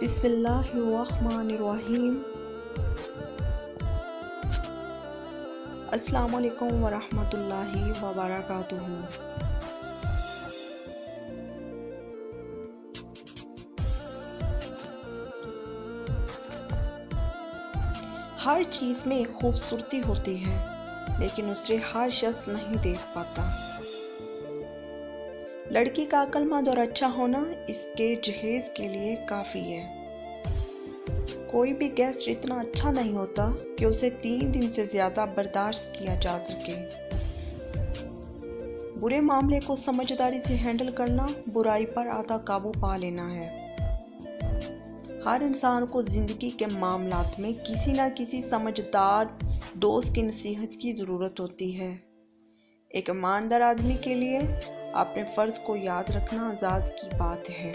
بسم اللہ الرحمن الرحیم۔ السلام علیکم ورحمۃ اللہ وبرکاتہ۔ ہر چیز میں ایک خوبصورتی ہوتی ہے، لیکن اسے ہر شخص نہیں دیکھ پاتا۔ لڑکی کا عقل مند اور اچھا ہونا اس کے جہیز کے لیے کافی ہے۔ کوئی بھی گیسٹ اتنا اچھا نہیں ہوتا کہ اسے 3 دن سے زیادہ برداشت کیا جا سکے۔ برے معاملے کو سمجھداری سے ہینڈل کرنا برائی پر آدھا قابو پا لینا ہے۔ ہر انسان کو زندگی کے معاملات میں کسی نہ کسی سمجھدار دوست کی نصیحت کی ضرورت ہوتی ہے۔ ایک ایماندار آدمی کے لیے اپنے فرض کو یاد رکھنا اعزاز کی بات ہے۔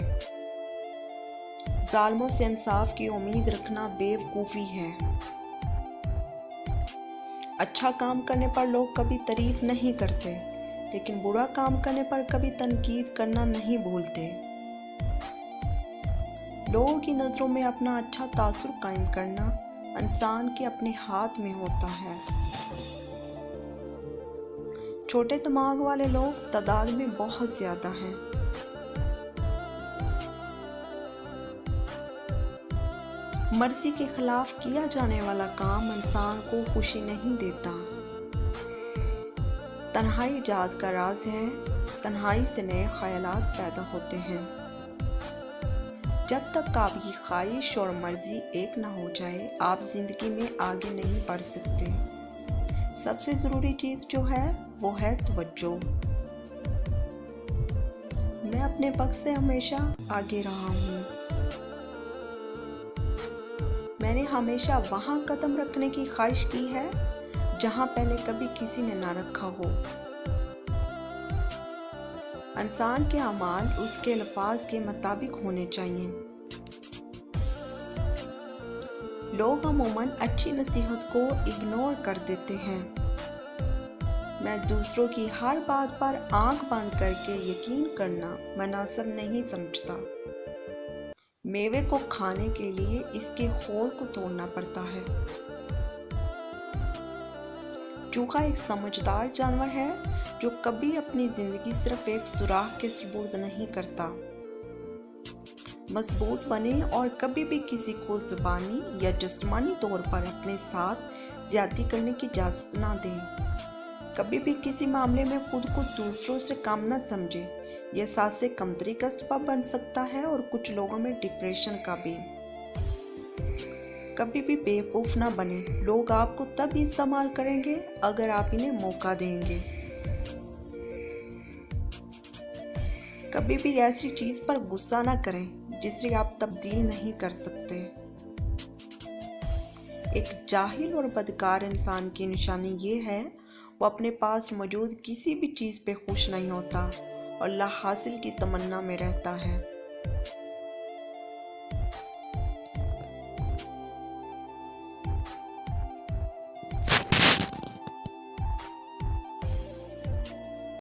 ظالموں سے انصاف کی امید رکھنا بے وقوفی ہے۔ اچھا کام کرنے پر لوگ کبھی تعریف نہیں کرتے، لیکن برا کام کرنے پر کبھی تنقید کرنا نہیں بھولتے۔ لوگوں کی نظروں میں اپنا اچھا تاثر قائم کرنا انسان کے اپنے ہاتھ میں ہوتا ہے۔ چھوٹے دماغ والے لوگ تعداد میں بہت زیادہ ہیں۔ مرضی کے خلاف کیا جانے والا کام انسان کو خوشی نہیں دیتا۔ تنہائی ایجاد کا راز ہے، تنہائی سے نئے خیالات پیدا ہوتے ہیں۔ جب تک آپ کی خواہش اور مرضی ایک نہ ہو جائے، آپ زندگی میں آگے نہیں بڑھ سکتے۔ سب سے ضروری چیز جو ہے وہ ہے توجہ۔ میں اپنے وقت سے ہمیشہ آگے رہا ہوں۔ میں نے ہمیشہ وہاں قدم رکھنے کی خواہش کی ہے جہاں پہلے کبھی کسی نے نہ رکھا ہو۔ انسان کے اعمال اس کے الفاظ کے مطابق ہونے چاہیے۔ لوگ عموماً اچھی نصیحت کو اگنور کر دیتے ہیں۔ میں دوسروں کی ہر بات پر آنکھ بند کر کے یقین کرنا مناسب نہیں سمجھتا۔ میوے کو کھانے کے لیے اس کے خول کو توڑنا پڑتا ہے۔ چوہا ایک سمجھدار جانور ہے جو کبھی اپنی زندگی صرف ایک سوراخ کے سپرد نہیں کرتا۔ مضبوط بنیں اور کبھی بھی کسی کو زبانی یا جسمانی طور پر اپنے ساتھ زیادتی کرنے کی اجازت نہ دیں۔ کبھی بھی کسی معاملے میں خود کو دوسروں سے کم نہ سمجھیں۔ یہ احساس کمتری کا سبب بن سکتا ہے اور کچھ لوگوں میں ڈپریشن کا بھی۔ کبھی بھی بیوقوف نہ بنیں۔ لوگ آپ کو تب استعمال کریں گے اگر آپ انہیں موقع دیں گے۔ کبھی بھی ایسی چیز پر غصہ نہ کریں جسے آپ تبدیل نہیں کر سکتے۔ ایک جاہل اور بدکار انسان کی نشانی یہ ہے وہ اپنے پاس موجود کسی بھی چیز پہ خوش نہیں ہوتا اور لا حاصل کی تمنا میں رہتا ہے۔